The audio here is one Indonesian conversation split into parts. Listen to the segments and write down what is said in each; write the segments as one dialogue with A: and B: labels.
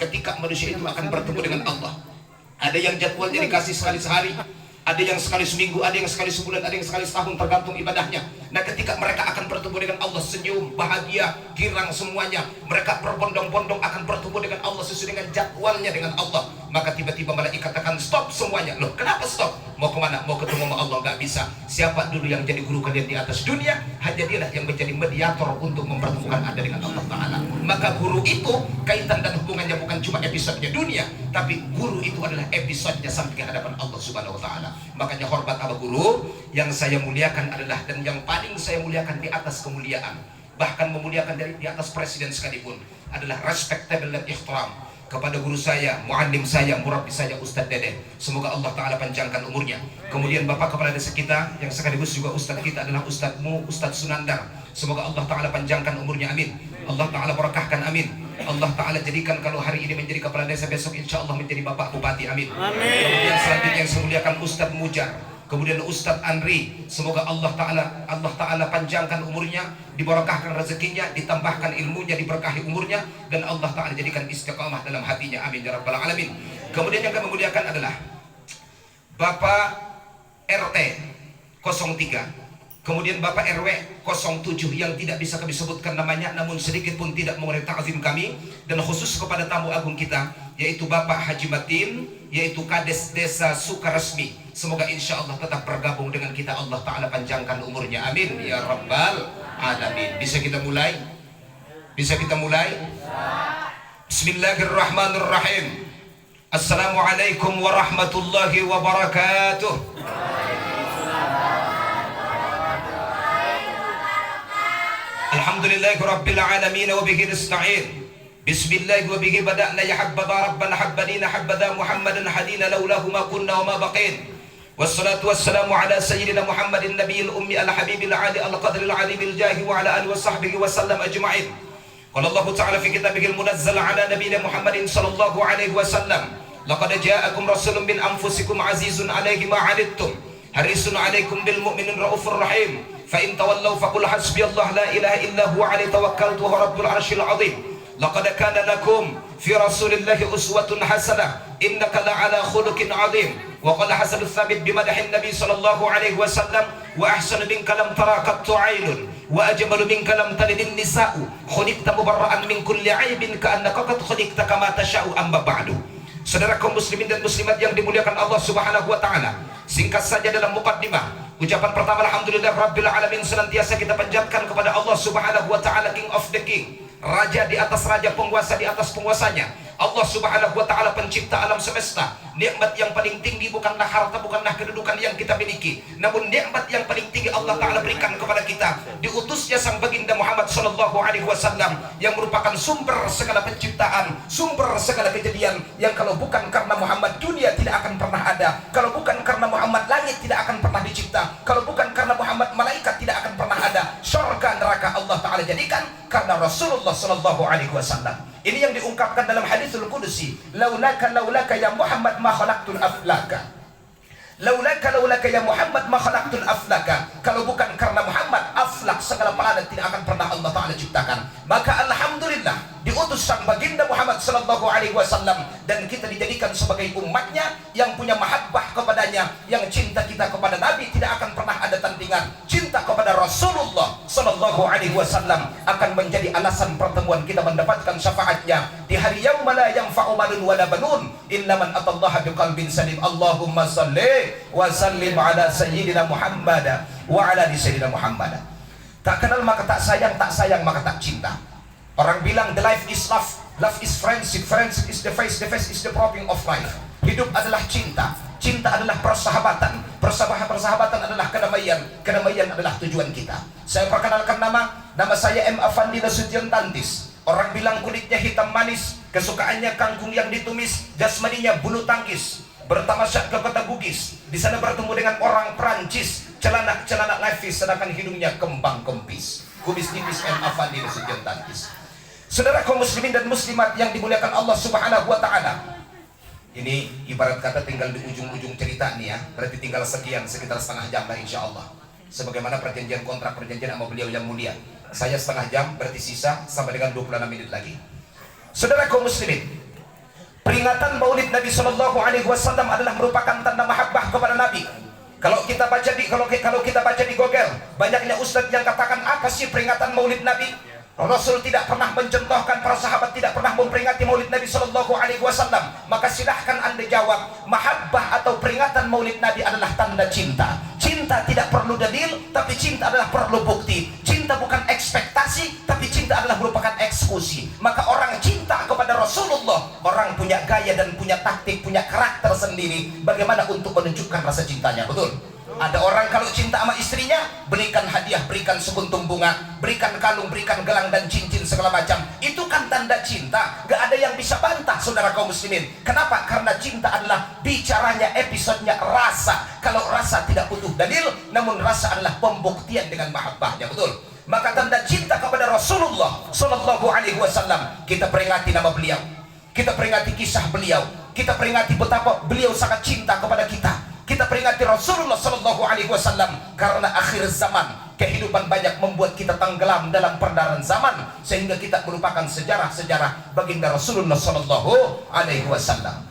A: ketika manusia itu akan bertemu dengan Allah. Ada yang jadwalnya dikasih sekali sehari, ada yang sekali seminggu, ada yang sekali sebulan, ada yang sekali setahun, tergantung ibadahnya. Nah, ketika mereka akan bertemu dengan Allah, senyum, bahagia, girang semuanya, mereka berbondong-bondong akan bertemu dengan Allah sesuai dengan jadwalnya dengan Allah. Maka tiba-tiba malaikat katakan stop semuanya. Loh, kenapa stop? Mau kemana? Mau ketemu sama Allah? Nggak bisa. Siapa dulu yang jadi guru kalian di atas dunia? Hanya dialah yang menjadi mediator untuk mempertemukan Anda dengan Allah Ta'ala. Maka guru itu kaitan dan hubungannya bukan cuma episodenya dunia, tapi guru itu adalah episodenya sampai ke hadapan Allah Subhanahu Wa Ta'ala. Makanya hormat sama guru, yang saya muliakan adalah, dan yang paling saya muliakan di atas kemuliaan, bahkan memuliakan dari di atas presiden sekalipun, adalah respectable dan ikhtiram kepada guru saya, muallim saya, murabbi saya, Ustadz Dede. Semoga Allah Ta'ala panjangkan umurnya. Kemudian Bapak Kepala Desa kita, yang sekaligus juga Ustadz kita adalah Ustadzmu, Ustadz Sunandar. Semoga Allah Ta'ala panjangkan umurnya, amin. Allah Ta'ala barakahkan, amin. Allah Ta'ala jadikan kalau hari ini menjadi Kepala Desa, besok insya Allah menjadi Bapak Bupati, amin. Kemudian selanjutnya yang saya muliakan Ustadz Mujar, kemudian Ustadz Andri. Semoga Allah Ta'ala panjangkan umurnya, dibarakahkan rezekinya, ditambahkan ilmunya, diberkahi umurnya, dan Allah Ta'ala jadikan istiqamah dalam hatinya, amin ya rabbal alamin. Kemudian yang kami muliakan adalah Bapak RT 03, kemudian Bapak RW 07 yang tidak bisa kami sebutkan namanya, namun sedikit pun tidak mengurangi ta'zim kami, dan khusus kepada tamu agung kita, yaitu Bapak Haji Matin, yaitu Kades Desa Sukaresmi. Semoga insya Allah tetap bergabung dengan kita. Allah Ta'ala panjangkan umurnya, amin ya rabbal alamin. Bisa kita mulai? Bisa kita mulai? Bismillahirrahmanirrahim. Assalamualaikum warahmatullahi wabarakatuh. Alhamdulillahi rabbil alamin wa bihi nasta'in. Bismillah wa bihi bada'na ya habbadha rabbana habbanina habbadha Muhammadan hadina laulahu ma kunna wa ma baqin. Wassalatu wassalamu ala sayyidina Muhammadin nabiyil ummi al-habibil ali al-qadril alimil jahi wa ala alihi wa sahbihi wa sallam ajma'in. Qala Allah Ta'ala fi kitabihil munazzal ala nabiyyina Muhammadin sallallahu alaihi wasallam, laqad ja'akum rasulun min anfusikum azizun alaihi ma 'anittum harisun alaikum bil mu'minin raufur rahim. Fa in tawallaw faqul hasbiyallahu la ilaha illa huwa alaihi tawakkaltu wa rabbul arsyil azim. Laqad kana lakum fi rasulillahi uswatun hasanah innaka la'ala khuluqin azim. Wa qala hasan tsabit bimadhi nabi sallallahu alaihi wasallam, wa ahsanu minka lam tara qattu 'ainun wa ajmalu minka lam talidin nisa'u khuliqta mubarra'an min kulli 'aibin ka'annaka qad khuliqta kama tasha'u. Amma ba'du. Saudara kaum muslimin dan muslimat yang dimuliakan Allah Subhanahu wa taala, singkat saja dalam muqaddimah, ucapan pertama alhamdulillah rabbil alamin senantiasa kita panjatkan kepada Allah Subhanahu wa taala, King of the King, raja di atas raja, penguasa di atas penguasanya. Allah Subhanahu wa taala pencipta alam semesta. Nikmat yang paling tinggi bukanlah harta, bukanlah kedudukan yang kita miliki, namun nikmat yang paling tinggi Allah Ta'ala berikan kepada kita, diutusnya sang baginda Muhammad sallallahu alaihi wasallam, yang merupakan sumber segala penciptaan, sumber segala kejadian, yang kalau bukan karena Muhammad dunia tidak akan pernah ada, kalau bukan karena Muhammad langit tidak akan pernah dicipta, kalau bukan karena Muhammad malaikat tidak akan pernah ada, surga neraka Allah Ta'ala jadikan karena Rasulullah sallallahu alaihi wasallam. Ini yang diungkapkan dalam hadisul qudsi, laulaka ya Muhammad ma khalaqtul aflaka. Laulaka ya Muhammad ma khalaqtul aflaka. Kalau bukan karena Muhammad, aflak segala planet tidak akan pernah Allah Ta'ala ciptakan. Maka alhamdulillah diutus sang baginda Muhammad sallallahu alaihi wasallam, dan kita dijadikan sebagai umatnya yang punya mahabbah kepadanya, yang cinta kita kepada Nabi tidak akan pernah ada tandingan. Cinta kepada Rasulullah sallallahu alaihi wasallam akan menjadi alasan pertemuan kita mendapatkan syafaatnya di hari yauma la yanfa'u malun wala banun illa man atallaha biqalbin salim. Allahumma shalli wa sallim ala sayyidina Muhammad wa ala ali sayyidina Muhammad. Tak kenal maka tak sayang maka tak cinta. Orang bilang the life is love, love is friendship, friendship is the face is the propping of life. Hidup adalah cinta, cinta adalah persahabatan, persahabatan adalah kedamaian, kedamaian adalah tujuan kita. Saya perkenalkan nama saya M. Afandi Nasution Tantis. Orang bilang kulitnya hitam manis, kesukaannya kangkung yang ditumis, jasmaninya bulu tangkis. Bertamasyak ke kota Bugis, di sana bertemu dengan orang Prancis, celana levis, sedangkan hidungnya kembang kempis. Kubis tipis M. Afandi Nasution Tantis. Saudara kaum muslimin dan muslimat yang dimuliakan Allah Subhanahu wa taala, ini ibarat kata tinggal di ujung-ujung cerita nih ya, berarti tinggal sekitar setengah jam lah insya Allah. Sebagaimana perjanjian sama beliau yang mulia, saya setengah jam, berarti sisa sampai dengan 26 menit lagi. Saudara kaum muslimin, peringatan Maulid Nabi Shallallahu Alaihi Wasallam adalah merupakan tanda mahabbah kepada Nabi. Kalau kita baca di Google, banyaknya ustadz yang katakan apa sih peringatan Maulid Nabi? Rasul tidak pernah mencontohkan, para sahabat tidak pernah memperingati Maulid Nabi Shallallahu Alaihi Wasallam. Maka silahkan anda jawab, mahabbah atau peringatan Maulid Nabi adalah tanda cinta. Cinta tidak perlu dalil, tapi cinta adalah perlu bukti. Cinta bukan ekspektasi, tapi cinta adalah merupakan eksekusi. Maka orang cinta kepada Rasulullah, orang punya gaya dan punya taktik, punya karakter sendiri bagaimana untuk menunjukkan rasa cintanya. Betul? Ada orang kalau cinta sama istrinya, berikan hadiah, berikan sekuntum bunga, berikan kalung, berikan gelang dan cincin segala macam. Itu kan tanda cinta. Gak ada yang bisa bantah, saudara kaum muslimin. Kenapa? Karena cinta adalah bicaranya, episodenya rasa. Kalau rasa tidak butuh dalil, namun rasa adalah pembuktian dengan mahabbahnya. Betul? Maka tanda cinta kepada Rasulullah Sallallahu Alaihi Wasallam, kita peringati nama beliau, kita peringati kisah beliau, kita peringati betapa beliau sangat cinta kepada kita. Kita peringati Rasulullah Sallallahu Alaihi Wasallam karena akhir zaman, kehidupan banyak membuat kita tenggelam dalam peredaran zaman, sehingga kita melupakan sejarah-sejarah baginda Rasulullah Sallallahu Alaihi Wasallam.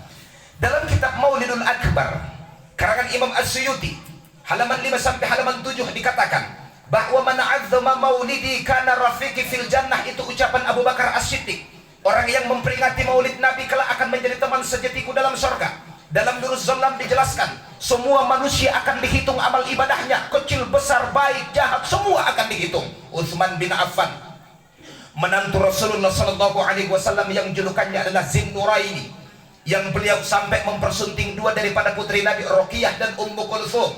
A: Dalam kitab Maulidul Akbar karangan Imam As-Suyuti, halaman 5 sampai halaman 7 dikatakan bahwa man 'azzama maulidi kana rafiqi fil jannah. Itu ucapan Abu Bakar As-Siddiq. Orang yang memperingati Maulid Nabi kelak akan menjadi teman sejatiku dalam surga. Dalam Nuruz Zalam dijelaskan, semua manusia akan dihitung amal ibadahnya, kecil, besar, baik, jahat, semua akan dihitung. Utsman bin Affan, menantu Rasulullah Sallallahu Alaihi Wasallam yang julukannya adalah Zinnuraini, yang beliau sampai mempersunting dua daripada putri Nabi, Ruqayyah dan Ummu Kulthum.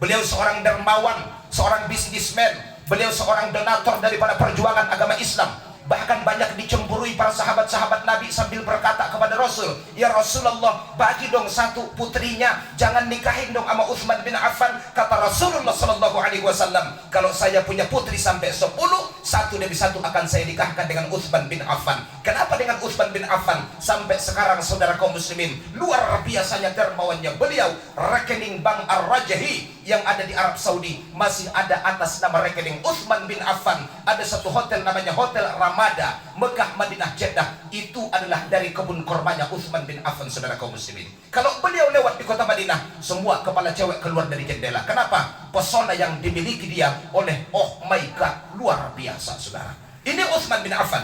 A: Beliau seorang dermawan, seorang bisnismen, beliau seorang donatur daripada perjuangan agama Islam. Bahkan banyak dicemburui para sahabat-sahabat Nabi sambil berkata kepada Rasul, ya Rasulullah, bagi dong satu putrinya, jangan nikahin dong sama Utsman bin Affan. Kata Rasulullah Sallallahu Alaihi Wasallam, kalau saya punya putri sampai 10, satu demi satu akan saya nikahkan dengan Utsman bin Affan. Kenapa dengan Utsman bin Affan? Sampai sekarang saudara kaum muslimin, luar biasanya dermawannya beliau. Rekening Bank Ar-Rajhi yang ada di Arab Saudi masih ada atas nama rekening Utsman bin Affan. Ada satu hotel namanya Hotel Ramada, Mekah, Madinah, Jeddah. Itu adalah dari kebun kormanya Utsman bin Affan, saudara kaum muslimin. Kalau beliau lewat di kota Madinah, semua kepala cewek keluar dari jendela. Kenapa? Pesona yang dimiliki dia oleh, oh my God, luar biasa, saudara. Ini Utsman bin Affan.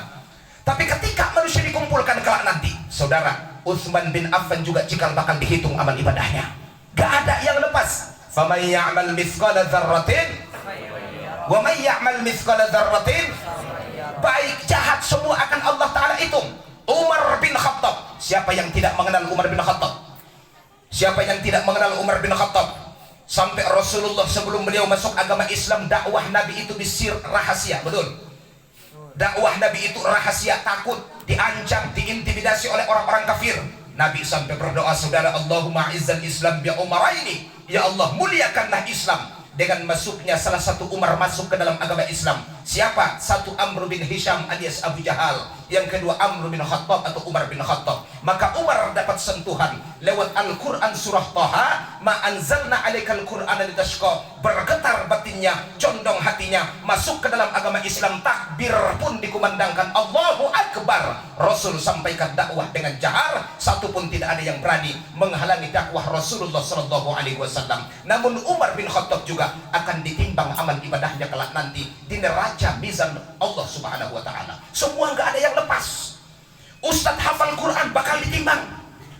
A: Tapi ketika manusia dikumpulkan kelak nanti, saudara, Utsman bin Affan juga cikal bakal dihitung amal ibadahnya. Gak ada yang lepas. فَمَنْ يَعْمَلْ مِثْقَالَ ذَرَّةٍ وَمَنْ يَعْمَلْ مِثْقَالَ ذَرَّةٍ. Baik jahat semua akan Allah Ta'ala hitung. Umar bin Khattab, siapa yang tidak mengenal Umar bin Khattab? Siapa yang tidak mengenal Umar bin Khattab? Sampai Rasulullah sebelum beliau masuk agama Islam, dakwah Nabi itu bisir, rahasia. Betul? Dakwah Nabi itu rahasia, takut, diancam, diintimidasi oleh orang-orang kafir. Nabi sampai berdoa, saudara, Allahumma izzal Islam bi Umaraini. Ya Allah, muliakanlah Islam dengan masuknya salah satu Umar masuk ke dalam agama Islam. Siapa? Satu Amr bin Hisham alias Abu Jahal, yang kedua Amr bin Khattab atau Umar bin Khattab. Maka Umar dapat sentuhan lewat Al-Quran surah Taha, ma anzalna alaikal Qur'ana litashqa. Bergetar batinnya, condong hatinya, masuk ke dalam agama Islam. Takbir pun dikumandangkan, Allahu Akbar. Rasul sampaikan dakwah dengan jahar, satu pun tidak ada yang berani menghalangi dakwah Rasulullah Sallallahu Alaihi Wasallam. Namun Umar bin Khattab juga akan ditimbang amal ibadahnya kelak nanti di neraca mizan Allah Subhanahu wa Ta'ala. Semua nggak ada yang lepas. Ustadz hafal Quran bakal ditimbang,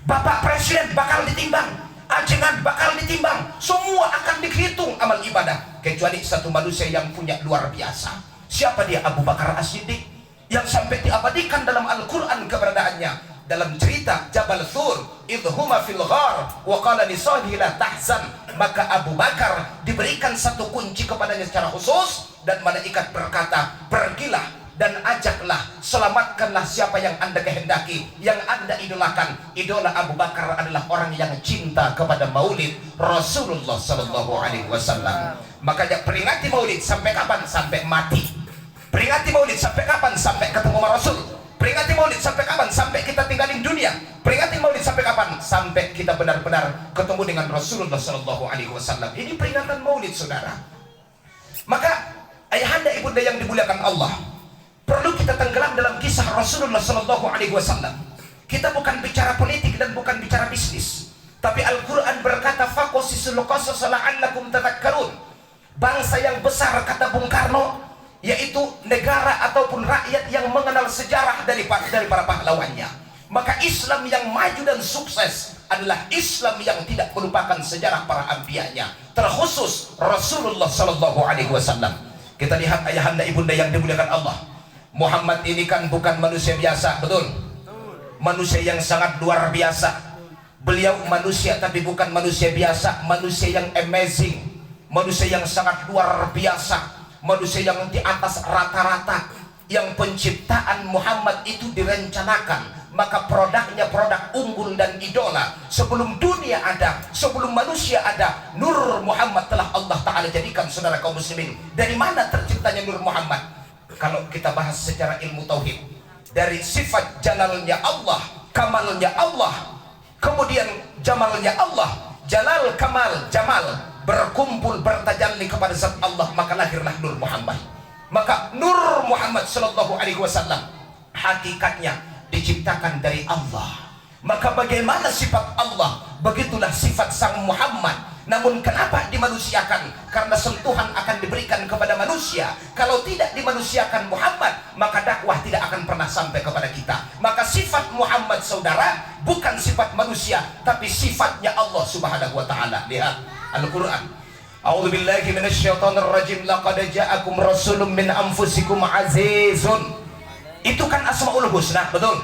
A: Bapak Presiden bakal ditimbang, ajengan bakal ditimbang. Semua akan dihitung amal ibadah, kecuali satu manusia yang punya luar biasa. Siapa dia? Abu Bakar As-Siddiq, yang sampai diabadikan dalam Al-Quran keberadaannya. Dalam cerita Jabal Thur, idhuma fil ghar wa qala li sahibihi la tahzan. Maka Abu Bakar diberikan satu kunci kepadanya secara khusus, dan malaikat berkata, pergilah dan ajaklah, selamatkanlah siapa yang anda kehendaki, yang anda idolakan. Idola Abu Bakar adalah orang yang cinta kepada Maulid Rasulullah Sallallahu Alaihi Wasallam. Makanya peringati Maulid sampai kapan? Sampai mati. Peringati Maulid sampai kapan? Sampai ketemu sama Rasul. Peringati Maulid sampai kapan? Sampai kita tinggalin dunia. Peringati Maulid sampai kapan? Sampai kita benar-benar ketemu dengan Rasulullah Sallallahu Alaihi Wasallam. Ini peringatan Maulid, saudara. Maka ayahanda ibunda yang dimuliakan Allah, Perlu kita tenggelam dalam kisah Rasulullah Sallallahu Alaihi Wasallam. Kita bukan bicara politik dan bukan bicara bisnis, tapi Al-Quran berkata faqasisul qasas la'allakum tadhakkarun. Bangsa yang besar, kata Bung Karno, yaitu negara ataupun rakyat yang mengenal sejarah dari para pahlawannya. Maka Islam yang maju dan sukses adalah Islam yang tidak melupakan sejarah para anbiya'nya, terkhusus Rasulullah Sallallahu Alaihi Wasallam. Kita lihat ayahanda ibunda yang dimuliakan Allah, Muhammad ini kan bukan manusia biasa, betul? Manusia yang sangat luar biasa. Beliau manusia tapi bukan manusia biasa, manusia yang amazing, manusia yang sangat luar biasa, manusia yang di atas rata-rata, yang penciptaan Muhammad itu direncanakan. Maka produknya produk unggul dan idola. Sebelum dunia ada, sebelum manusia ada, Nur Muhammad telah Allah Ta'ala jadikan, saudara kaum muslimin. Dari mana terciptanya Nur Muhammad? Kalau kita bahas secara ilmu tauhid, dari sifat jalalnya Allah, kamalnya Allah, kemudian jamalnya Allah, jalal, kamal, jamal berkumpul bertajalli kepada zat Allah, maka lahirlah Nur Muhammad. Maka Nur Muhammad Sallallahu Alaihi Wasallam hakikatnya diciptakan dari Allah. Maka bagaimana sifat Allah, begitulah sifat sang Muhammad. Namun kenapa dimanusiakan? Karena sentuhan akan diberikan kepada manusia. Kalau tidak dimanusiakan Muhammad, maka dakwah tidak akan pernah sampai kepada kita. Maka sifat Muhammad, saudara, bukan sifat manusia, tapi sifatnya Allah Subhanahu wa Ta'ala. Lihat Al-Quran. A'udzu billahi minasyaitonir rajim. Laqad ja'akum rasulun min anfusikum azizun. Itu kan Asmaul Husna, betul?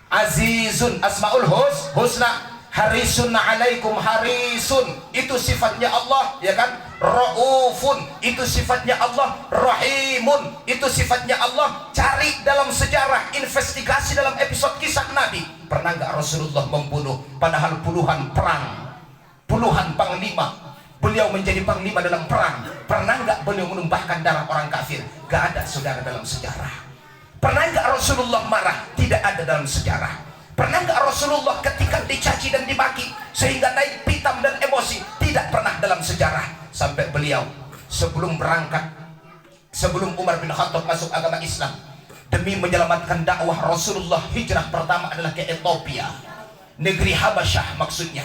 A: Azizun, Asmaul Husna. Harisun alaikum, harisun, itu sifatnya Allah, ya kan? Raufun, itu sifatnya Allah. Rahimun, itu sifatnya Allah. Cari dalam sejarah, investigasi dalam episode kisah Nabi. Pernah nggak Rasulullah membunuh? Padahal puluhan perang, puluhan panglima, beliau menjadi panglima dalam perang. Pernah nggak beliau menumpahkan darah orang kafir? Gak ada, saudara, dalam sejarah. Pernah nggak Rasulullah marah? Tidak ada dalam sejarah. Pernah nggak Rasulullah ketika dicaci dan dimaki sehingga naik pitam dan emosi? Tidak pernah dalam sejarah. Sampai beliau sebelum berangkat, sebelum Umar bin Khattab masuk agama Islam, demi menyelamatkan dakwah, Rasulullah hijrah pertama adalah ke Ethiopia, negeri Habasyah maksudnya.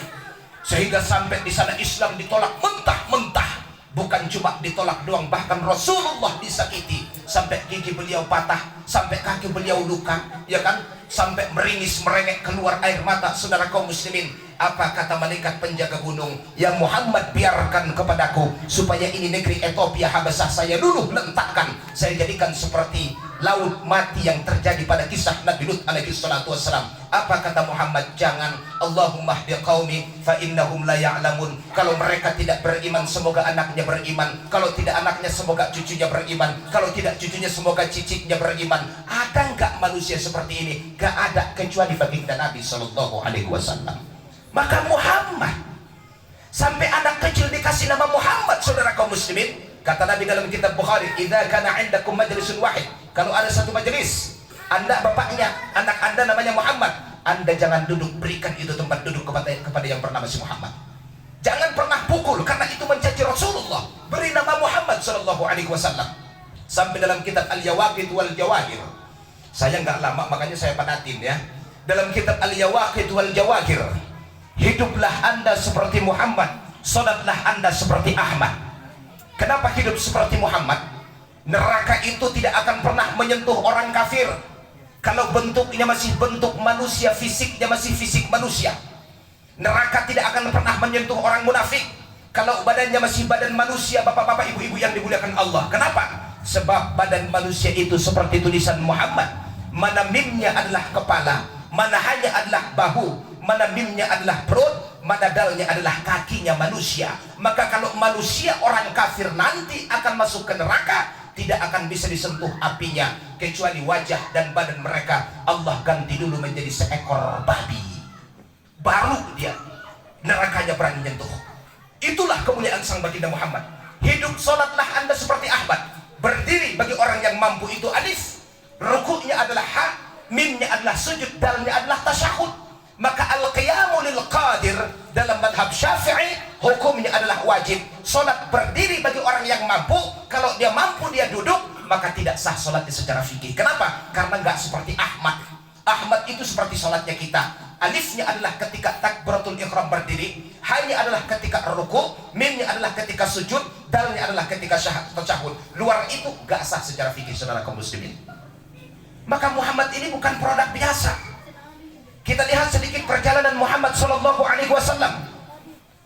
A: Sehingga sampai di sana Islam ditolak mentah-mentah. Bukan cuma ditolak doang, bahkan Rasulullah disakiti, sampai gigi beliau patah, sampai kaki beliau luka, ya kan? Sampai meringis merengek keluar air mata, saudara kaum muslimin. Apa kata malaikat penjaga gunung? Ya Muhammad, biarkan kepadaku supaya ini negeri Ethiopia Habasyah saya dulu letakkan, saya jadikan seperti laut mati yang terjadi pada kisah Nabi Lut alaihi salatu wassalam. Apa kata Muhammad? Jangan. Allahumma hdi qaumi fa innahum la ya'lamun. Kalau mereka tidak beriman, semoga anaknya beriman. Kalau tidak anaknya, semoga cucunya beriman. Kalau tidak cucunya, semoga cicitnya beriman. Ada enggak manusia seperti ini? Gak ada, kecuali baginda Nabi sallallahu alaihi wasallam. Maka Muhammad, sampai anak kecil dikasih nama Muhammad, saudara kaum muslimin. Kata Nabi dalam kitab Bukhari, idza kana 'indakum majlisun wahid, kalau ada satu majelis, Anda bapaknya, anak Anda namanya Muhammad, Anda jangan duduk, berikan itu tempat duduk kepada yang bernama si Muhammad. Jangan pernah pukul, karena itu mencaci Rasulullah. Beri nama Muhammad sallallahu alaihi wasallam. Sampai dalam kitab Al-Yawaqit wal Jawahir. Saya nggak lama, makanya saya padatin ya. Dalam kitab Al-Yawaqit wal Jawahir, hiduplah Anda seperti Muhammad, salatlah Anda seperti Ahmad. Kenapa hidup seperti Muhammad? Neraka itu tidak akan pernah menyentuh orang kafir kalau bentuknya masih bentuk manusia, fisiknya masih fisik manusia. Neraka tidak akan pernah menyentuh orang munafik kalau badannya masih badan manusia, bapak-bapak, ibu-ibu yang dimuliakan Allah. Kenapa? Sebab badan manusia itu seperti tulisan Muhammad. Mana mimnya adalah kepala, mana hanya adalah bahu, mana mimnya adalah perut, mana dalnya adalah kakinya manusia. Maka kalau manusia orang kafir nanti akan masuk ke neraka, tidak akan bisa disentuh apinya, kecuali wajah dan badan mereka Allah ganti dulu menjadi seekor babi, baru dia nerakanya berani nyentuh. Itulah kemuliaan sang baginda Muhammad. Hidup sholatlah Anda seperti Ahmad. Berdiri bagi orang yang mampu itu alif, rukuknya adalah ha, mimnya adalah sujud, dalnya adalah tasyahud. Maka al-qiyamu lil qadir dalam madhab Syafi'i hukumnya adalah wajib. Salat berdiri bagi orang yang mampu. Kalau dia mampu dia duduk,
B: maka tidak sah sholatnya secara fikih. Kenapa? Karena nggak seperti Ahmad. Ahmad itu seperti sholatnya kita. Alifnya adalah ketika takbiratul ihram berdiri, hanya adalah ketika ruku, mimnya adalah ketika sujud, dalnya adalah ketika tasyahud. Luar itu nggak sah secara fikih, saudara kaum muslimin. Maka Muhammad ini bukan produk biasa. Kita lihat sedikit perjalanan Muhammad Sallallahu Alaihi Wasallam.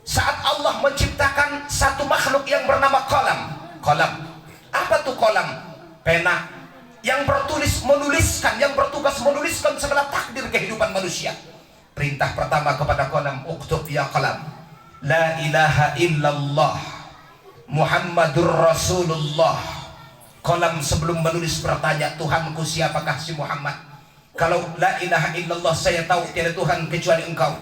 B: Saat Allah menciptakan satu makhluk yang bernama qalam. Qalam. Apa tuh qalam? Pena yang menuliskan, yang bertugas menuliskan segala takdir kehidupan manusia. Perintah pertama kepada qalam, uktub ya qalam, la ilaha illallah Muhammadur Rasulullah. Qalam sebelum menulis bertanya, Tuhanku siapakah si Muhammad? Kalau la ilaha illallah, saya tahu tiada Tuhan kecuali engkau.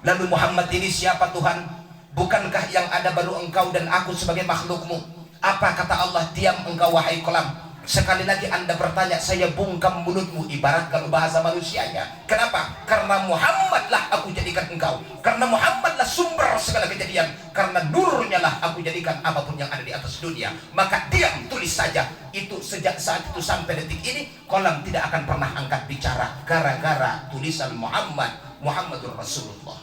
B: Lalu Muhammad ini siapa Tuhan? Bukankah yang ada baru engkau dan aku sebagai makhlukmu? Apa kata Allah? Diam engkau wahai qalam. Sekali lagi anda bertanya, saya bungkam mulutmu. Ibarat kalau bahasa manusianya. Kenapa? Karena Muhammadlah aku jadikan engkau. Karena Muhammadlah sumber segala kejadian. Karena nurnya lah aku jadikan apapun yang ada di atas dunia. Maka diam, tulis saja. Itu sejak saat itu sampai detik ini, qalam tidak akan pernah angkat bicara gara-gara tulisan Muhammadur Rasulullah.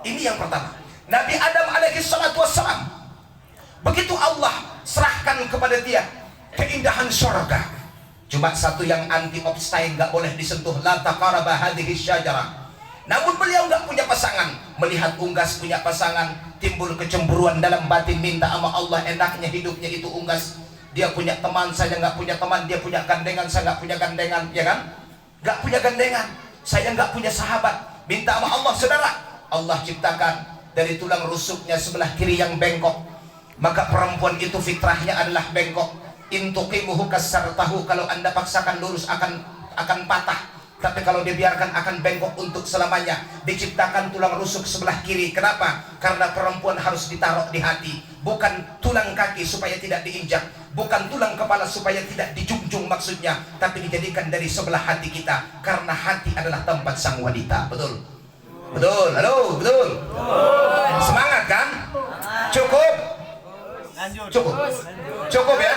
B: Ini yang pertama. Nabi Adam alaihi salatu wassalam, begitu Allah serahkan kepada dia keindahan surga, cuma satu yang anti obstacle, nggak boleh disentuh, la taqaraba hadhihi syajarah. Namun beliau nggak punya pasangan. Melihat unggas punya pasangan, timbul kecemburuan dalam batin, minta sama Allah, enaknya hidupnya itu unggas. Dia punya teman, saya nggak punya teman. Dia punya gandengan, saya nggak punya gandengan, ya kan? Nggak punya gandengan, saya nggak punya sahabat. Minta sama Allah, saudara. Allah ciptakan dari tulang rusuknya sebelah kiri yang bengkok. Maka perempuan itu fitrahnya adalah bengkok. Intuqimuhu kasartahu, kalau anda paksakan lurus akan patah. Tapi kalau dibiarkan akan bengkok untuk selamanya. Diciptakan tulang rusuk sebelah kiri. Kenapa? Karena perempuan harus ditaruh di hati. Bukan tulang kaki supaya tidak diinjak, bukan tulang kepala supaya tidak dijunjung maksudnya, tapi dijadikan dari sebelah hati kita. Karena hati adalah tempat sang wanita. Betul? Betul, halo, betul. Semangat kan? Cukup? Cukup ya?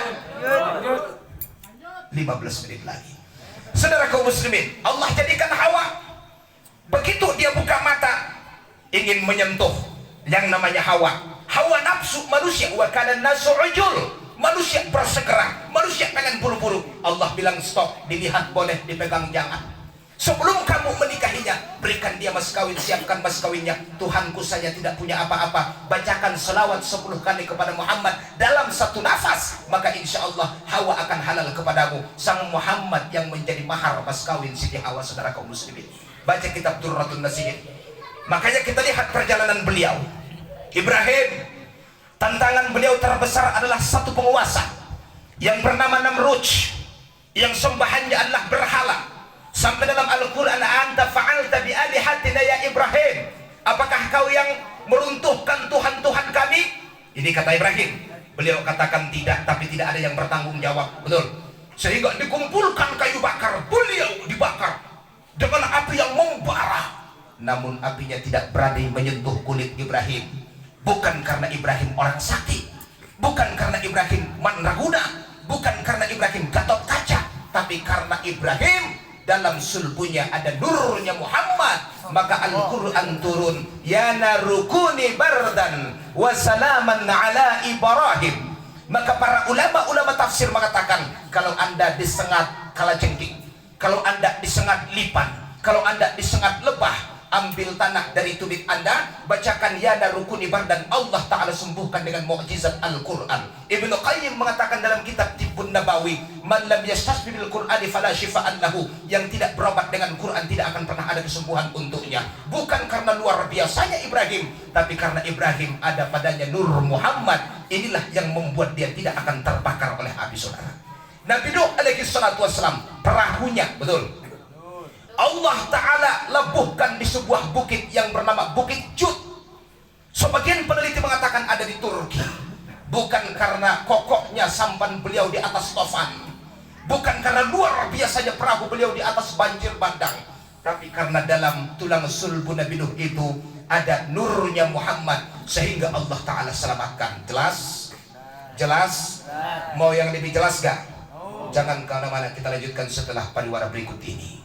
B: 15 menit lagi. Saudara kaum muslimin, Allah jadikan Hawa. Begitu dia buka mata, ingin menyentuh yang namanya Hawa. Hawa nafsu manusia, wa kana nasu ujul. Manusia bersegera, manusia pengen buru-buru. Allah bilang stop, dilihat boleh, dipegang jangan. Sebelum kamu menikahinya, berikan dia mas kawin, siapkan mas kawinnya. Tuhanku, saya tidak punya apa-apa. Bacakan selawat 10 kali kepada Muhammad dalam satu nafas, maka insya Allah Hawa akan halal kepadamu. Sang Muhammad yang menjadi mahar mas kawin Siti Hawa, saudara kaum muslimin. Baca kitab Durratun Nasihin. Makanya kita lihat perjalanan beliau. Ibrahim, tantangan beliau terbesar adalah satu penguasa yang bernama Namrud, yang sembahannya adalah berhala. Sampai dalam Al-Quran, anta fa'alta bi alihatina ya Ibrahim, apakah kau yang meruntuhkan Tuhan-Tuhan kami? Ini kata Ibrahim. Beliau katakan tidak, tapi tidak ada yang bertanggung jawab. Betul. Sehingga dikumpulkan kayu bakar, beliau dibakar dengan api yang membara. Namun apinya tidak berani menyentuh kulit Ibrahim. Bukan karena Ibrahim orang sakti, bukan karena Ibrahim mandraguna, bukan karena Ibrahim Gatot Kaca, tapi karena Ibrahim dalam sulbunya ada nurnya Muhammad. Maka Al-Quran turun, ya narukuni bardan wa salaman ala Ibrahim. Maka para ulama tafsir mengatakan, kalau anda disengat kalajengking, kalau anda disengat lipan, kalau anda disengat lebah, ambil tanah dari tubuh anda, bacakan ya narukuni bardan, Allah Ta'ala sembuhkan dengan mukjizat Al-Quran. Ibnu Qayyim mengatakan dalam kitab Tibbun Nabawi, man lam yastasbi bil Qur'ani fala shifa'an lahu, yang tidak berobat dengan Quran tidak akan pernah ada kesembuhan untuknya. Bukan karena luar biasanya Ibrahim, tapi karena Ibrahim ada padanya nur Muhammad. Inilah yang membuat dia tidak akan terbakar oleh api, saudara. Nabi Nuh alaihi salatu wassalam, perahunya, betul, Allah Ta'ala lebuhkan di sebuah bukit yang bernama Bukit Jud. Sebagian peneliti mengatakan ada di Turki. Bukan karena kokohnya sampan beliau di atas tofan, bukan karena luar biasanya perahu beliau di atas banjir bandang, tapi karena dalam tulang sulbu Nabi Nuh itu ada nurnya Muhammad, sehingga Allah Ta'ala selamatkan. Jelas? Jelas? Mau yang lebih jelas gak? Jangan kemana-mana, kita lanjutkan setelah pariwara berikut ini.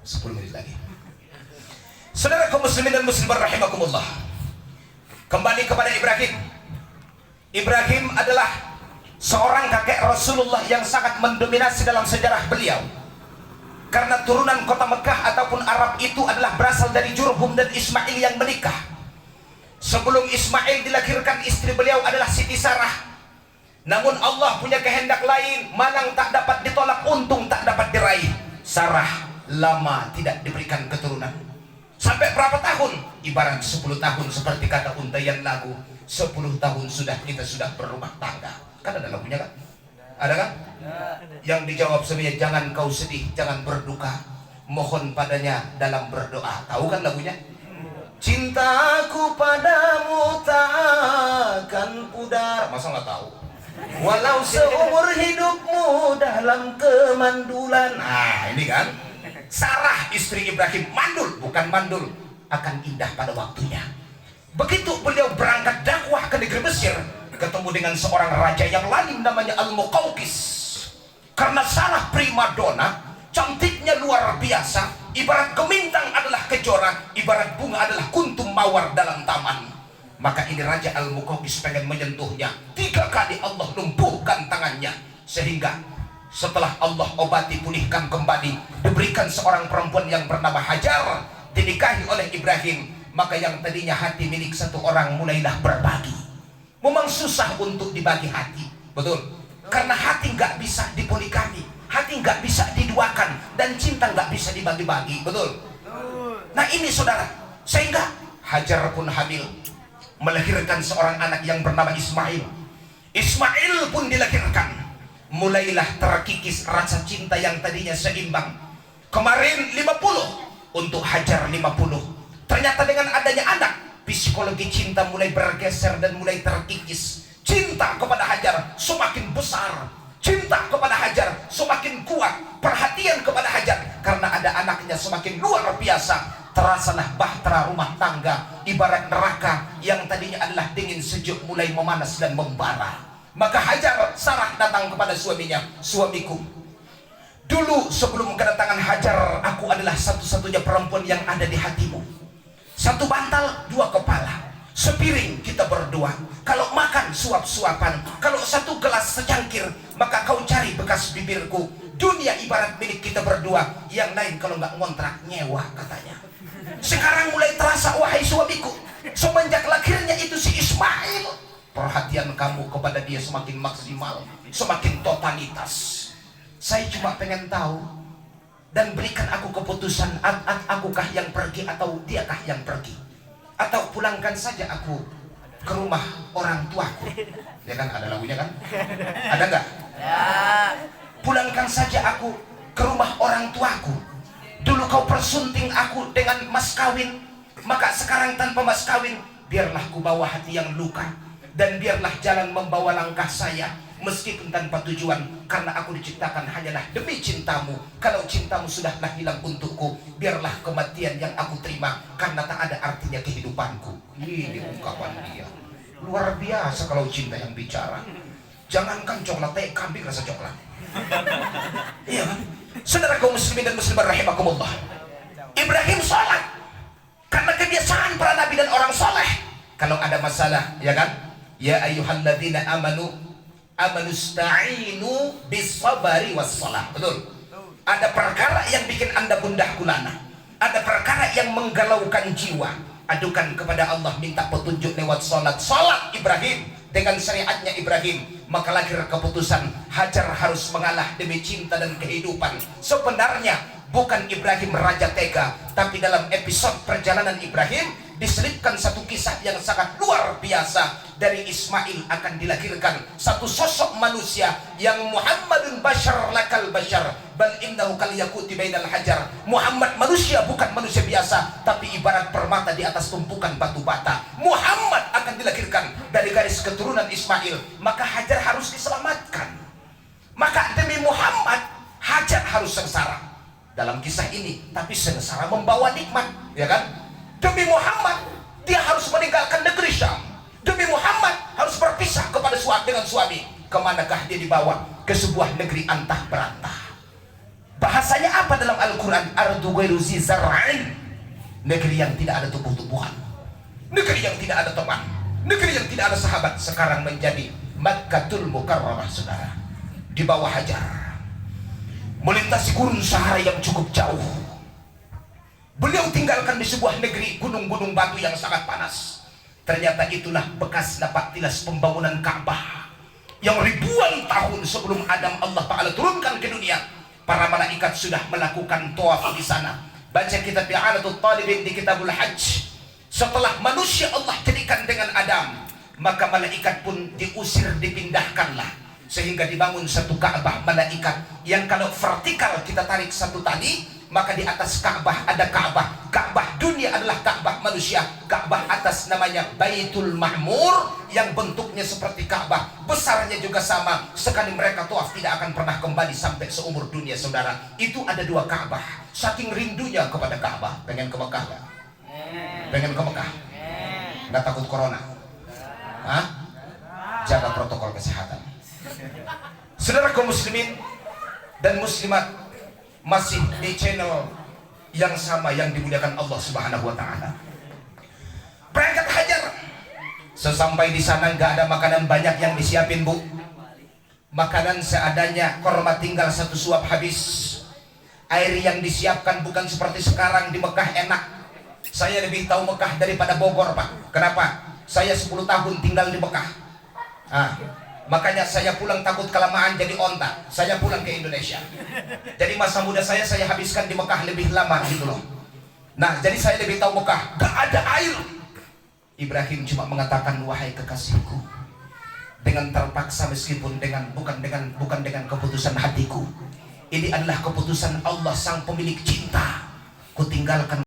B: Sepuluh menit lagi. Saudara kaum muslimin dan muslimat rahimakumullah, kembali kepada Ibrahim. Ibrahim adalah seorang kakek Rasulullah yang sangat mendominasi dalam sejarah beliau. Karena turunan kota Mekah ataupun Arab itu adalah berasal dari Jurhum dan Ismail yang menikah. Sebelum Ismail dilahirkan, istri beliau adalah Siti Sarah. Namun Allah punya kehendak lain, malang tak dapat ditolak, untung tak dapat diraih. Sarah lama tidak diberikan keturunan. Sampai berapa tahun? Ibarat 10 tahun, seperti kata untayan lagu, 10 tahun kita sudah berumah tangga. Kan ada lagunya kan? Ada kan? Yang dijawab sebenarnya, jangan kau sedih, jangan berduka, mohon padanya dalam berdoa. Tahu kan lagunya? Cintaku padamu takkan pudar. Masa nggak tahu? Walau seumur hidupmu dalam kemandulan. Nah ini kan, Sarah istri Ibrahim mandul, bukan mandul, akan indah pada waktunya. Begitu beliau berangkat dakwah ke negeri Mesir, ketemu dengan seorang raja yang lain namanya Al-Muqawqis. Karena Sarah primadona, cantiknya luar biasa, ibarat gemintang adalah kejora, ibarat bunga adalah kuntum mawar dalam taman. Maka ini Raja Al-Muqawqis pengen menyentuhnya. 3 kali Allah lumpuhkan tangannya, sehingga setelah Allah obati, pulihkan kembali, diberikan seorang perempuan yang bernama Hajar, dinikahi oleh Ibrahim. Maka yang tadinya hati milik satu orang mulailah berbagi. Memang susah untuk dibagi hati, betul? Karena hati nggak bisa dipoligami, hati nggak bisa diduakan, dan cinta nggak bisa dibagi-bagi, betul? Nah ini saudara, sehingga Hajar pun hamil, melahirkan seorang anak yang bernama Ismail. Ismail pun dilahirkan. Mulailah terkikis rasa cinta yang tadinya seimbang. Kemarin 50, untuk Hajar 50. Ternyata dengan adanya anak, psikologi cinta mulai bergeser dan mulai terkikis. Cinta kepada Hajar semakin besar, cinta kepada Hajar semakin kuat, perhatian kepada Hajar karena ada anaknya semakin luar biasa. Terasalah bahtera rumah tangga, ibarat neraka yang tadinya adalah dingin sejuk mulai memanas dan membara. Maka Hajar, Sarah datang kepada suaminya, suamiku, dulu sebelum kedatangan Hajar, aku adalah satu-satunya perempuan yang ada di hatimu. 1 bantal 2 kepala, sepiring kita berdua. Kalau makan suap-suapan, kalau 1 gelas secangkir, maka kau cari bekas bibirku. Dunia ibarat milik kita berdua, yang lain kalau nggak ngontrak nyewa katanya. Sekarang mulai terasa, wahai suamiku, semenjak lahirnya itu si Ismail, perhatian kamu kepada dia semakin maksimal, semakin totalitas. Saya cuma pengen tahu dan berikan aku keputusan, akukah yang pergi atau diakah yang pergi, atau pulangkan saja aku ke rumah orang tuaku. Ya kan ada lagunya kan? Ada nggak? Pulangkan saja aku ke rumah orang tuaku. Dulu kau persunting aku dengan mas kawin, maka sekarang tanpa mas kawin, biarlah ku bawa hati yang luka, dan biarlah jalan membawa langkah saya meskipun tanpa tujuan, karena aku diciptakan hanyalah demi cintamu. Kalau cintamu sudahlah hilang untukku, biarlah kematian yang aku terima, karena tak ada artinya kehidupanku. Ini ungkapan dia luar biasa kalau cinta yang bicara. Jangankan coklat, teh kambing rasa coklat. Iya kan? Saudara kaum muslimin dan muslimat rahimakumullah, Ibrahim salat karena kebiasaan para nabi dan orang saleh. Kalau ada masalah, ya kan? Ya ayyuhalladzina amanu sta'inu bis-sabari was-shalah. Betul. Ada perkara yang bikin Anda gundah gulana, ada perkara yang menggalaukan jiwa, adukan kepada Allah, minta petunjuk lewat salat. Salat Ibrahim dengan syariatnya Ibrahim, maka lahir keputusan Hajar harus mengalah demi cinta dan kehidupan. Sebenarnya bukan Ibrahim raja tega, tapi dalam episode perjalanan Ibrahim diselipkan satu kisah yang sangat luar biasa. Dari Ismail akan dilahirkan satu sosok manusia yang Muhammadun bashar lakal bashar bal innahu kal yaquti bainal hajar. Muhammad manusia, bukan manusia biasa, tapi ibarat permata di atas tumpukan batu bata. Muhammad akan dilahirkan dari garis keturunan Ismail, maka Hajar harus diselamatkan. Maka demi Muhammad Hajar harus sengsara dalam kisah ini, tapi sengsara membawa nikmat, ya kan? Demi Muhammad dia harus meninggalkan negeri Syam, Demi Muhammad harus berpisah kepada dengan suami. Kemanakah dia dibawa? Ke sebuah negeri antah berantah. Bahasanya apa dalam Al-Quran? Ardu ghairu zi zar'in. Negeri yang tidak ada tumbuh-tumbuhan, negeri yang tidak ada teman, negeri yang tidak ada sahabat. Sekarang menjadi Makkatul Mukarramah, saudara. Di bawah Hajar, melintasi gurun Sahara yang cukup jauh. Beliau tinggalkan di sebuah negeri gunung-gunung batu yang sangat panas. Ternyata itulah bekas napak tilas pembangunan Ka'bah yang ribuan tahun sebelum Adam Allah Ta'ala turunkan ke dunia. Para malaikat sudah melakukan tawaf di sana. Baca kitab I'anatul Talibin di Kitabul Hajj. Setelah manusia Allah jadikan dengan Adam, maka malaikat pun diusir, dipindahkanlah, sehingga dibangun satu Ka'bah malaikat yang kalau vertikal kita tarik satu tali, maka di atas Ka'bah ada Ka'bah. Ka'bah dunia adalah Ka'bah manusia. Ka'bah atas namanya Baitul Ma'mur yang bentuknya seperti Ka'bah, besarnya juga sama. Sekali mereka tawaf tidak akan pernah kembali sampai seumur dunia, saudara. Itu ada dua Ka'bah. Saking rindunya kepada Ka'bah. Pengen ke Mekah gak? Pengen ke Mekah? Nggak takut corona? Hah? Jaga protokol kesehatan. Saudara kaum muslimin dan muslimat, masih di channel yang sama yang dimuliakan Allah Subhanahu wa Ta'ala. Berangkat Hajar. Sesampai di sana nggak ada makanan banyak yang disiapin, Bu. Makanan seadanya, korma tinggal satu suap habis. Air yang disiapkan bukan seperti sekarang di Mekah enak. Saya lebih tahu Mekah daripada Bogor, Pak. Kenapa? Saya 10 tahun tinggal di Mekah. Makanya saya pulang takut kelamaan jadi onta. Saya pulang ke Indonesia. Jadi masa muda saya habiskan di Mekah lebih lama gitu loh. Nah, jadi saya lebih tahu Mekah. Gak ada air. Ibrahim cuma mengatakan, wahai kekasihku, dengan terpaksa meskipun bukan dengan keputusan hatiku. Ini adalah keputusan Allah sang pemilik cinta. Ku tinggalkan